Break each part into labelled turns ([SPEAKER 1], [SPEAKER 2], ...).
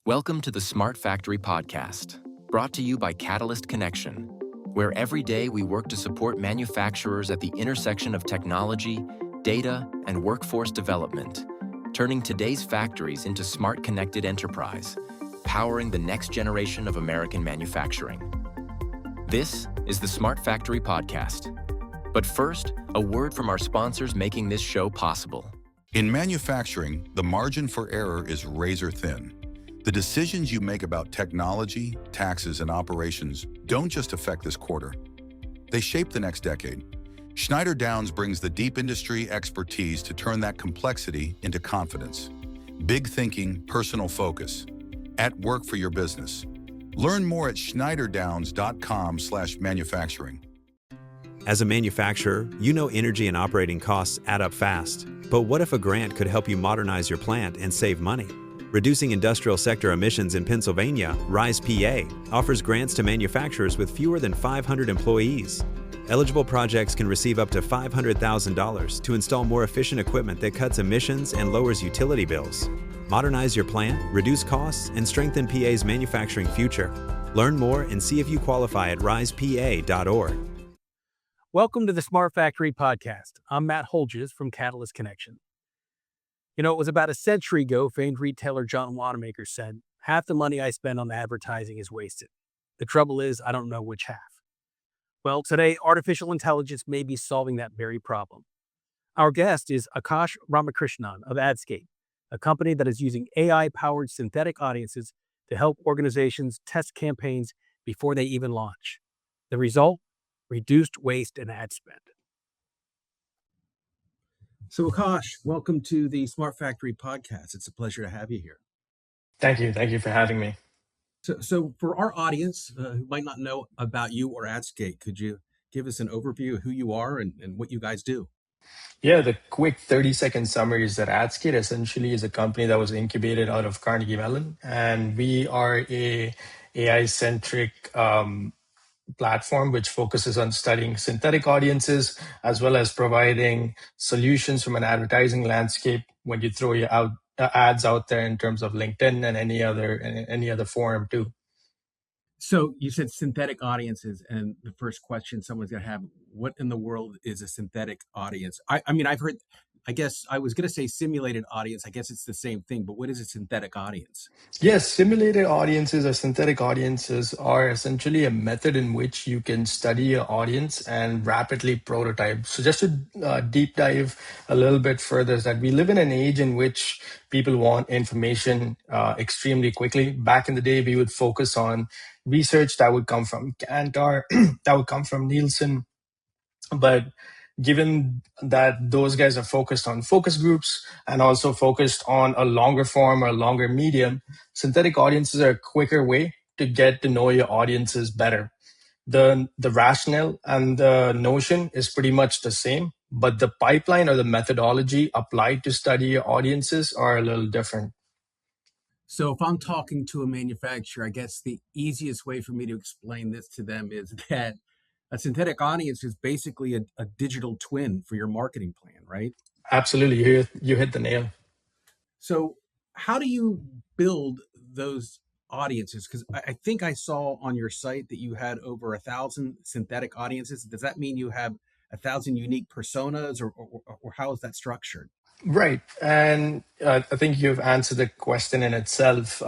[SPEAKER 1] Welcome to the Smart Factory podcast, brought to you by Catalyst Connection, where every day we work to support manufacturers at the intersection of technology, data, and workforce development, turning today's factories into smart connected enterprise, powering the next generation of American manufacturing. This is the Smart Factory podcast. But first, a word from our sponsors making this show possible.
[SPEAKER 2] In manufacturing, the margin for error is razor thin. The decisions you make about technology, taxes, and operations don't just affect this quarter. They shape the next decade. Schneider Downs brings the deep industry expertise to turn that complexity into confidence. Big thinking, personal focus. At work for your business. Learn more at schneiderdowns.com/manufacturing.
[SPEAKER 3] As a manufacturer, you know energy and operating costs add up fast. But what if a grant could help you modernize your plant and save money? Reducing industrial sector emissions in Pennsylvania, RISE PA offers grants to manufacturers with fewer than 500 employees. Eligible projects can receive up to $500,000 to install more efficient equipment that cuts emissions and lowers utility bills. Modernize your plant, reduce costs, and strengthen PA's manufacturing future. Learn more and see if you qualify at risepa.org.
[SPEAKER 4] Welcome to the Smart Factory podcast. I'm Matt Holjes from Catalyst Connection. You know, it was about a century ago, famed retailer John Wanamaker said, "Half the money I spend on advertising is wasted. The trouble is, I don't know which half." Well, today, artificial intelligence may be solving that very problem. Our guest is Akaash Ramakrishnan of AdSkate, a company that is using AI-powered synthetic audiences to help organizations test campaigns before they even launch. The result? Reduced waste and ad spend. So Akaash, welcome to the Smart Factory podcast. It's a pleasure to have you here.
[SPEAKER 5] Thank you. Thank you for having me.
[SPEAKER 4] So for our audience who might not know about you or AdSkate, could you give us an overview of who you are and what you guys do?
[SPEAKER 5] Yeah, the quick 30-second summary is that AdSkate essentially is a company that was incubated out of Carnegie Mellon, and we are a AI-centric platform which focuses on studying synthetic audiences as well as providing solutions from an advertising landscape when you throw your ads out there in terms of LinkedIn and any other forum too.
[SPEAKER 4] So you said synthetic audiences, and the first question someone's going to have, what in the world is a synthetic audience? I mean, I've heard, I guess I was going to say simulated audience. I guess it's the same thing, but what is a synthetic audience?
[SPEAKER 5] Yes, simulated audiences or synthetic audiences are essentially a method in which you can study an audience and rapidly prototype. So just to deep dive a little bit further, is that we live in an age in which people want information extremely quickly. Back in the day, we would focus on research that would come from Kantar, that would come from Nielsen. But given that those guys are focused on focus groups and also focused on a longer form or longer medium, synthetic audiences are a quicker way to get to know your audiences better. The rationale and the notion is pretty much the same, but the pipeline or the methodology applied to study your audiences are a little different.
[SPEAKER 4] So if I'm talking to a manufacturer, I guess the easiest way for me to explain this to them is that a synthetic audience is basically a digital twin for your marketing plan, right?
[SPEAKER 5] Absolutely. You hit the nail.
[SPEAKER 4] So how do you build those audiences? Because I think I saw on your site that you had over 1,000 synthetic audiences. Does that mean you have 1,000 unique personas, or how is that structured?
[SPEAKER 5] Right. And I think you've answered the question in itself.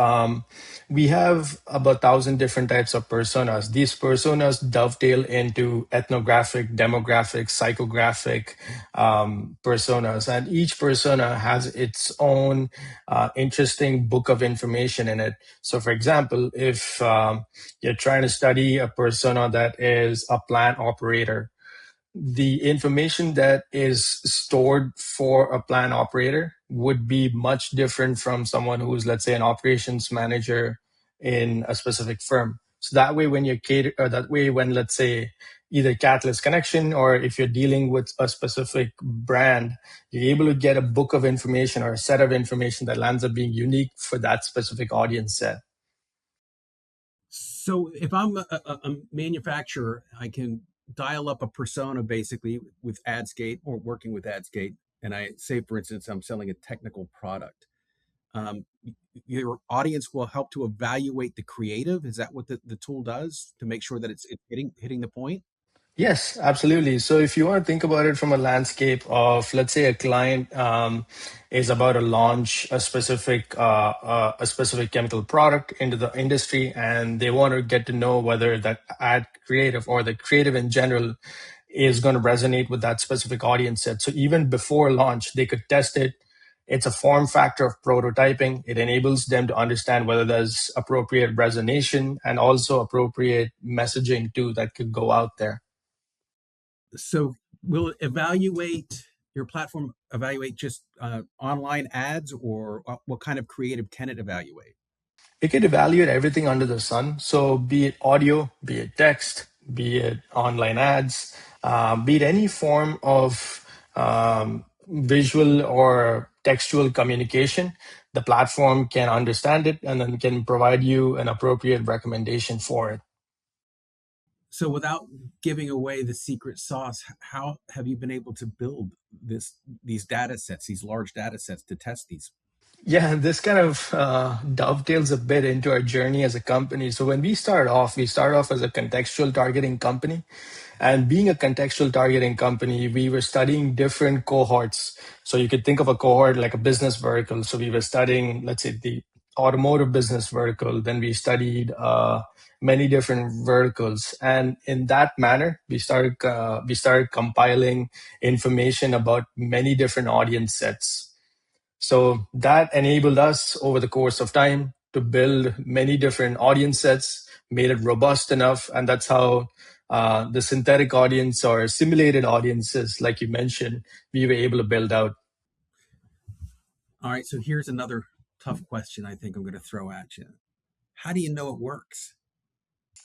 [SPEAKER 5] We have about 1,000 different types of personas. These personas dovetail into ethnographic, demographic, psychographic personas. And each persona has its own interesting book of information in it. So for example, if you're trying to study a persona that is a plant operator, the information that is stored for a plant operator would be much different from someone who's, let's say, an operations manager in a specific firm. So that way, when let's say either Catalyst Connection or if you're dealing with a specific brand, you're able to get a book of information or a set of information that lands up being unique for that specific audience set.
[SPEAKER 4] So if I'm a manufacturer, I can dial up a persona basically with AdSkate or working with AdSkate. And I say, for instance, I'm selling a technical product.
[SPEAKER 6] your audience will help to evaluate the creative. Is that what the tool does to make sure that it's hitting the point?
[SPEAKER 5] Yes, absolutely. So if you want to think about it from a landscape of, let's say, a client is about to launch a specific chemical product into the industry, and they want to get to know whether that ad creative or the creative in general is going to resonate with that specific audience set. So even before launch, they could test it. It's a form factor of prototyping. It enables them to understand whether there's appropriate resonation and also appropriate messaging too that could go out there.
[SPEAKER 6] So will your platform evaluate just online ads, or what kind of creative can it evaluate?
[SPEAKER 5] It could evaluate everything under the sun. So be it audio, be it text, be it online ads, be it any form of visual or textual communication, the platform can understand it and then can provide you an appropriate recommendation for it.
[SPEAKER 6] So without giving away the secret sauce, how have you been able to build these data sets, these large data sets to test these?
[SPEAKER 5] Yeah, this kind of dovetails a bit into our journey as a company. So when we started off as a contextual targeting company. And being a contextual targeting company, we were studying different cohorts. So you could think of a cohort like a business vertical. So we were studying, let's say, the automotive business vertical. Then we studied many different verticals. And in that manner, we started compiling information about many different audience sets. So that enabled us over the course of time to build many different audience sets, made it robust enough. And that's how the synthetic audience or simulated audiences, like you mentioned, we were able to build out.
[SPEAKER 6] All right, so here's another tough question I think I'm going to throw at you. How do you know it works?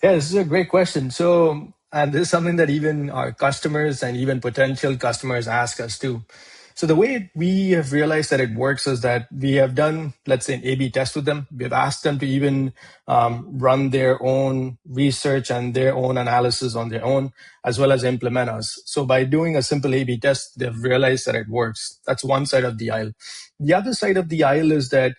[SPEAKER 5] Yeah, this is a great question. So, and this is something that even our customers and even potential customers ask us too. So the way we have realized that it works is that we have done, let's say, an A/B test with them. We've asked them to even run their own research and their own analysis on their own, as well as implement us. So by doing a simple A/B test, they've realized that it works. That's one side of the aisle. The other side of the aisle is that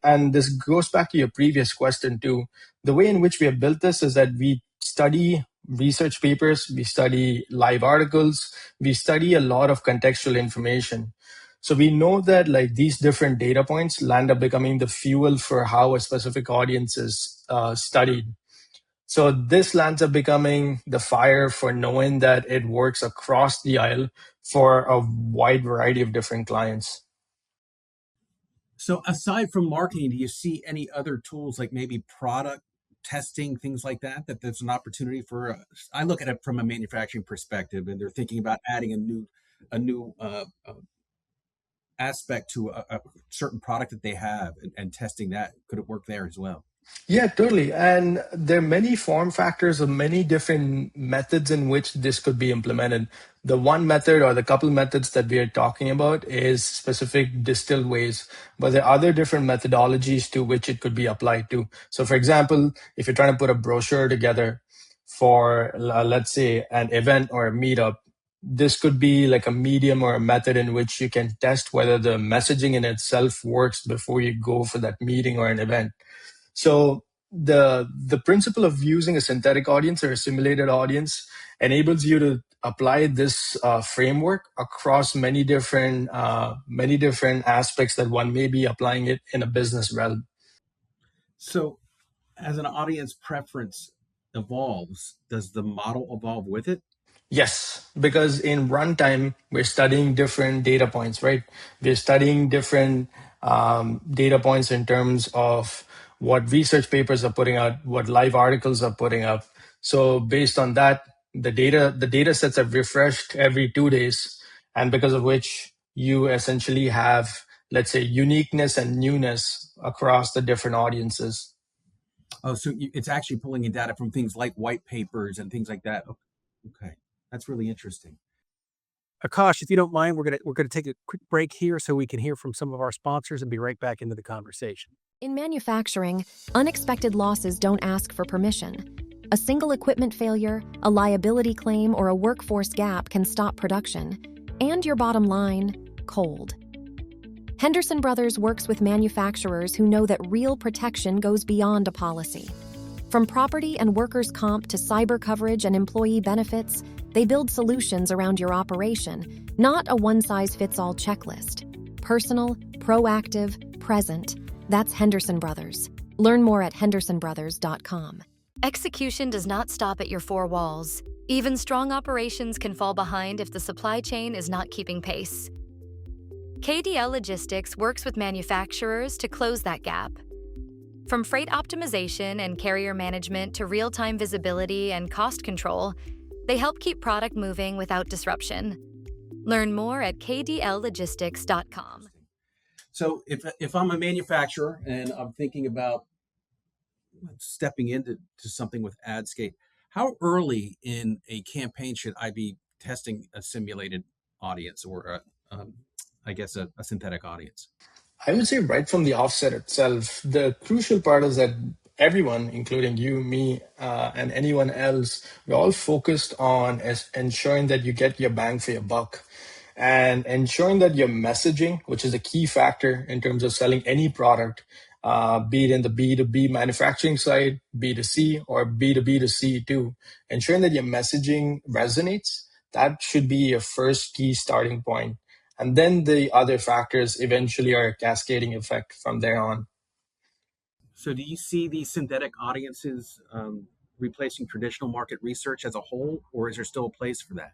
[SPEAKER 5] and this goes back to your previous question too, the way in which we have built this is that we study research papers, we study live articles, we study a lot of contextual information. So we know that like these different data points land up becoming the fuel for how a specific audience is studied. So this lands up becoming the fire for knowing that it works across the aisle for a wide variety of different clients.
[SPEAKER 6] So aside from marketing, do you see any other tools like maybe product testing, things like that there's an opportunity for? I look at it from a manufacturing perspective, and they're thinking about adding a new aspect to a certain product that they have and testing that. Could it work there as well?
[SPEAKER 5] Yeah, totally. And there are many form factors of many different methods in which this could be implemented. The one method or the couple methods that we are talking about is specific distilled ways, but there are other different methodologies to which it could be applied to. So for example, if you're trying to put a brochure together for, let's say, an event or a meetup, this could be like a medium or a method in which you can test whether the messaging in itself works before you go for that meeting or an event. So the principle of using a synthetic audience or a simulated audience enables you to apply this framework across many different aspects that one may be applying it in a business realm.
[SPEAKER 6] So as an audience preference evolves, does the model evolve with it?
[SPEAKER 5] Yes, because in runtime, we're studying different data points, right? We're studying different data points in terms of what research papers are putting out, what live articles are putting up. So based on that, the data sets are refreshed every 2 days, and because of which you essentially have, let's say, uniqueness and newness across the different audiences.
[SPEAKER 6] Oh, so it's actually pulling in data from things like white papers and things like that. Okay. That's really interesting.
[SPEAKER 4] Akaash, if you don't mind, we're gonna take a quick break here so we can hear from some of our sponsors and be right back into the conversation.
[SPEAKER 7] In manufacturing, unexpected losses don't ask for permission. A single equipment failure, a liability claim, or a workforce gap can stop production, and your bottom line, cold. Henderson Brothers works with manufacturers who know that real protection goes beyond a policy. From property and workers' comp to cyber coverage and employee benefits, they build solutions around your operation, not a one-size-fits-all checklist. Personal, proactive, present. That's Henderson Brothers. Learn more at hendersonbrothers.com.
[SPEAKER 8] Execution does not stop at your four walls. Even strong operations can fall behind if the supply chain is not keeping pace. KDL Logistics works with manufacturers to close that gap. From freight optimization and carrier management to real-time visibility and cost control, they help keep product moving without disruption. Learn more at kdllogistics.com.
[SPEAKER 6] So if I'm a manufacturer and I'm thinking about stepping into something with AdSkate, how early in a campaign should I be testing a simulated audience or a synthetic audience?
[SPEAKER 5] I would say right from the offset itself, the crucial part is that everyone, including you, me, and anyone else, we're all focused on ensuring that you get your bang for your buck and ensuring that your messaging, which is a key factor in terms of selling any product, be it in the B2B manufacturing side, B2C, or B2B2C too, ensuring that your messaging resonates, that should be your first key starting point. And then the other factors eventually are a cascading effect from there on.
[SPEAKER 6] So do you see these synthetic audiences replacing traditional market research as a whole, or is there still a place for that?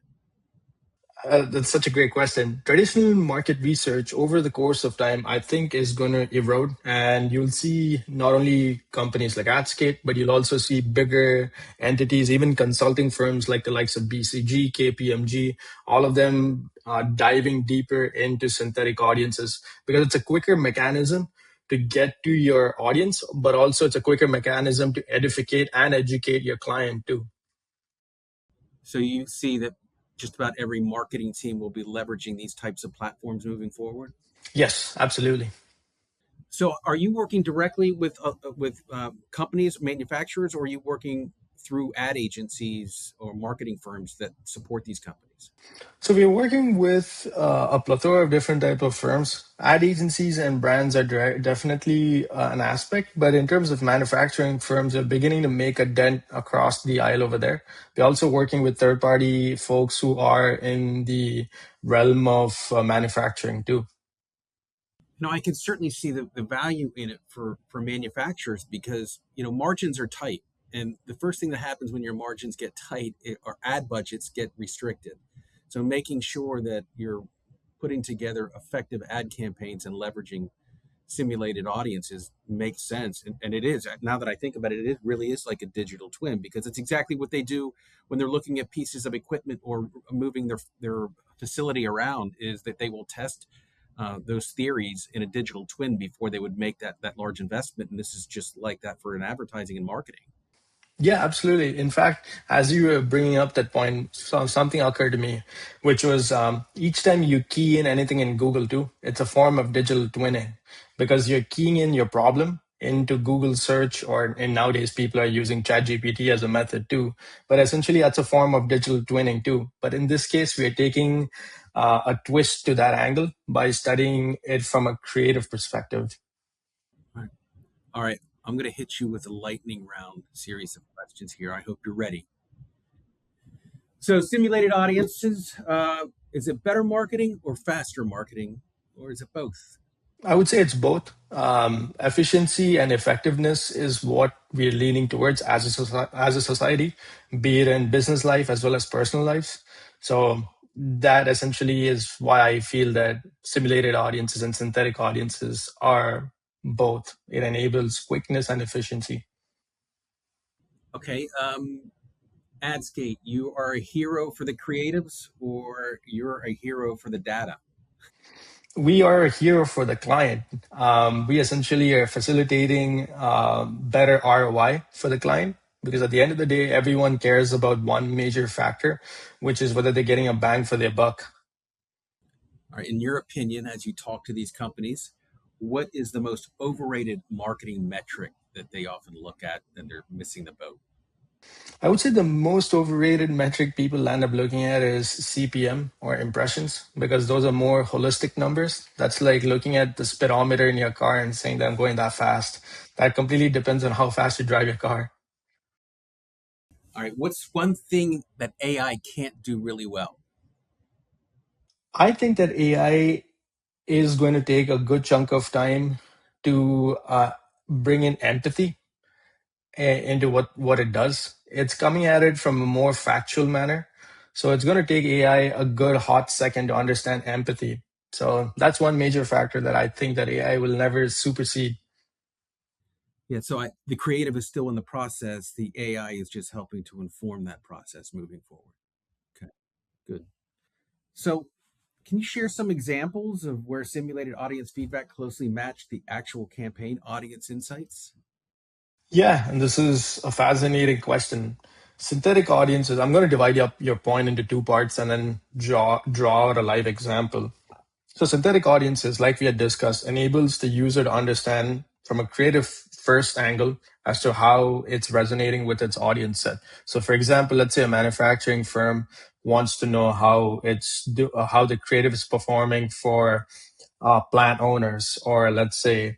[SPEAKER 5] That's such a great question. Traditional market research over the course of time, I think, is going to erode. And you'll see not only companies like AdSkate, but you'll also see bigger entities, even consulting firms like the likes of BCG, KPMG, all of them diving deeper into synthetic audiences because it's a quicker mechanism to get to your audience, but also it's a quicker mechanism to edificate and educate your client too.
[SPEAKER 6] So you see that just about every marketing team will be leveraging these types of platforms moving forward?
[SPEAKER 5] Yes, absolutely.
[SPEAKER 6] So are you working directly with companies, manufacturers, or are you working through ad agencies or marketing firms that support these companies?
[SPEAKER 5] So we're working with a plethora of different type of firms. Ad agencies and brands are definitely an aspect, but in terms of manufacturing firms, are beginning to make a dent across the aisle over there. We're also working with third-party folks who are in the realm of manufacturing too.
[SPEAKER 6] No, I can certainly see the value in it for manufacturers because, margins are tight. And the first thing that happens when your margins get tight or ad budgets get restricted. So making sure that you're putting together effective ad campaigns and leveraging simulated audiences makes sense. And it is, now that I think about it, it really is like a digital twin because it's exactly what they do when they're looking at pieces of equipment or moving their facility around, is that they will test those theories in a digital twin before they would make that large investment. And this is just like that for an advertising and marketing.
[SPEAKER 5] Yeah, absolutely. In fact, as you were bringing up that point, something occurred to me, which was each time you key in anything in Google too, it's a form of digital twinning because you're keying in your problem into Google search, and nowadays people are using ChatGPT as a method too. But essentially, that's a form of digital twinning too. But in this case, we are taking a twist to that angle by studying it from a creative perspective.
[SPEAKER 6] All right. I'm going to hit you with a lightning round series of questions here. I hope you're ready. So simulated audiences, is it better marketing or faster marketing, or is it both?
[SPEAKER 5] I would say it's both. Efficiency and effectiveness is what we're leaning towards as a society, be it in business life as well as personal lives. So that essentially is why I feel that simulated audiences and synthetic audiences are both. It enables quickness and efficiency.
[SPEAKER 6] Okay. AdSkate, you are a hero for the creatives or you're a hero for the data?
[SPEAKER 5] We are a hero for the client. We essentially are facilitating better ROI for the client because at the end of the day, everyone cares about one major factor, which is whether they're getting a bang for their buck.
[SPEAKER 6] All right. In your opinion, as you talk to these companies, what is the most overrated marketing metric that they often look at and they're missing the boat?
[SPEAKER 5] I would say the most overrated metric people end up looking at is CPM or impressions because those are more holistic numbers. That's like looking at the speedometer in your car and saying that I'm going that fast. That completely depends on how fast you drive your car.
[SPEAKER 6] All right, what's one thing that AI can't do really well?
[SPEAKER 5] I think that AI is going to take a good chunk of time to bring in empathy into what it does. It's coming at it from a more factual manner. So it's going to take AI a good hot second to understand empathy. So that's one major factor that I think that AI will never supersede.
[SPEAKER 6] Yeah, so the creative is still in the process. The AI is just helping to inform that process moving forward. Okay, good. So can you share some examples of where simulated audience feedback closely matched the actual campaign audience insights?
[SPEAKER 5] Yeah, and this is a fascinating question. Synthetic audiences, I'm going to divide up your point into two parts and then draw out a live example. So synthetic audiences, like we had discussed, enables the user to understand from a creative first angle as to how it's resonating with its audience set. So for example, let's say a manufacturing firm wants to know how the creative is performing for plant owners or let's say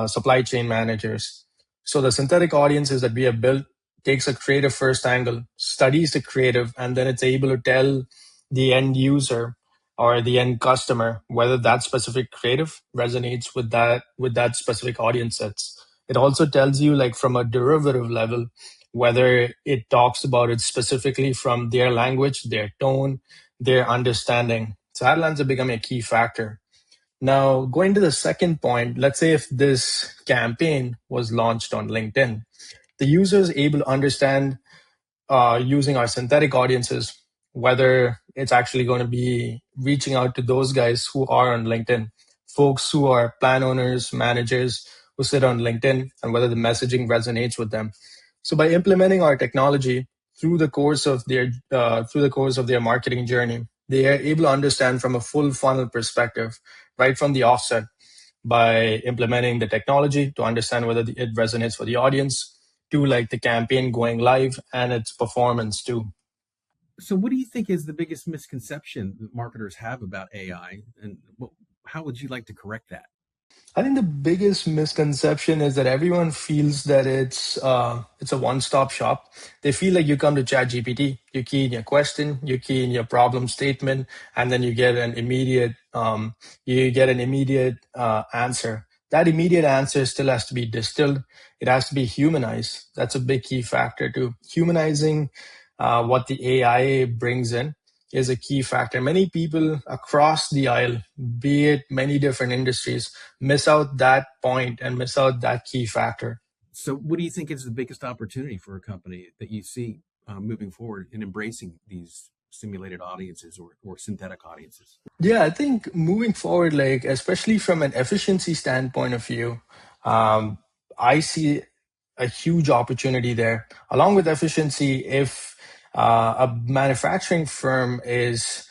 [SPEAKER 5] supply chain managers. So the synthetic audiences that we have built takes a creative first angle, studies the creative, and then it's able to tell the end user or the end customer whether that specific creative resonates with that specific audience sets. It also tells you like from a derivative level whether it talks about it specifically from their language, their tone, their understanding. So that ends up becoming a key factor. Now, going to the second point, let's say if this campaign was launched on LinkedIn, the user is able to understand using our synthetic audiences whether it's actually going to be reaching out to those guys who are on LinkedIn, folks who are plan owners, managers who sit on LinkedIn, and whether the messaging resonates with them. So by implementing our technology through the course of their marketing journey, they are able to understand from a full funnel perspective right from the offset by implementing the technology to understand whether it resonates for the audience, to like the campaign going live and its performance too.
[SPEAKER 6] So what do you think is the biggest misconception that marketers have about AI, and how would you like to correct that?
[SPEAKER 5] I think the biggest misconception is that everyone feels that it's a one-stop shop. They feel like you come to ChatGPT, you key in your question, you key in your problem statement, and then you get an immediate answer. That immediate answer still has to be distilled. It has to be humanized. That's a big key factor too. Humanizing what the AI brings in is a key factor. Many people across the aisle, be it many different industries, miss out that point and miss out that key factor.
[SPEAKER 6] So what do you think is the biggest opportunity for a company that you see moving forward in embracing these simulated audiences or synthetic audiences?
[SPEAKER 5] Yeah, I think moving forward, like especially from an efficiency standpoint of view, I see a huge opportunity there. Along with efficiency, if a manufacturing firm is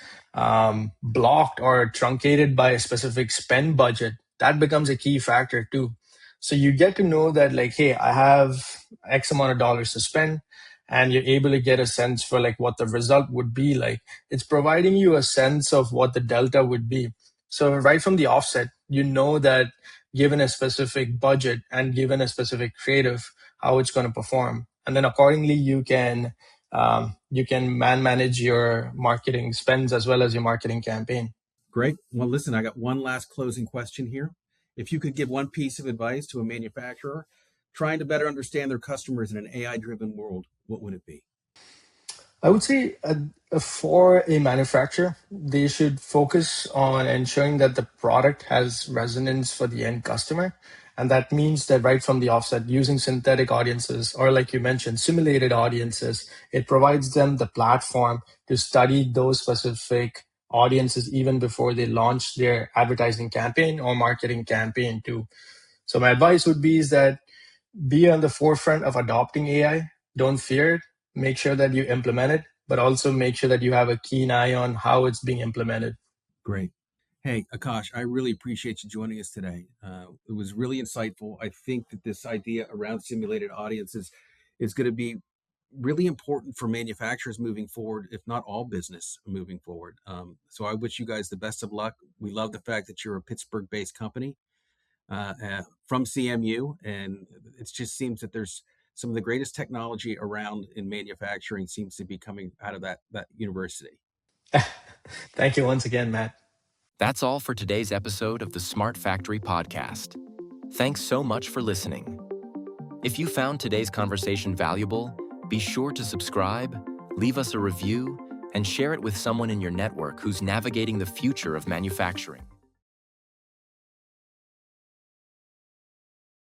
[SPEAKER 5] blocked or truncated by a specific spend budget, that becomes a key factor too. So you get to know that like, hey, I have X amount of dollars to spend, and you're able to get a sense for like what the result would be like. It's providing you a sense of what the delta would be. So right from the offset, you know that given a specific budget and given a specific creative, how it's going to perform, and then accordingly you can manage your marketing spends as well as your marketing campaign.
[SPEAKER 6] Great. Well, listen, I got one last closing question here. If you could give one piece of advice to a manufacturer trying to better understand their customers in an AI-driven world, what would it be?
[SPEAKER 5] I would say for a manufacturer, they should focus on ensuring that the product has resonance for the end customer. And that means that right from the offset, using synthetic audiences, or like you mentioned, simulated audiences, it provides them the platform to study those specific audiences even before they launch their advertising campaign or marketing campaign too. So my advice would be is that be on the forefront of adopting AI. Don't fear it. Make sure that you implement it, but also make sure that you have a keen eye on how it's being implemented.
[SPEAKER 6] Great. Hey, Akash, I really appreciate you joining us today. It was really insightful. I think that this idea around simulated audiences is going to be really important for manufacturers moving forward, if not all business moving forward. So I wish you guys the best of luck. We love the fact that you're a Pittsburgh-based company from CMU, and it just seems that there's some of the greatest technology around in manufacturing seems to be coming out of that university.
[SPEAKER 5] Thank you once again, Matt.
[SPEAKER 1] That's all for today's episode of the Smart Factory Podcast. Thanks so much for listening. If you found today's conversation valuable, be sure to subscribe, leave us a review, and share it with someone in your network who's navigating the future of manufacturing.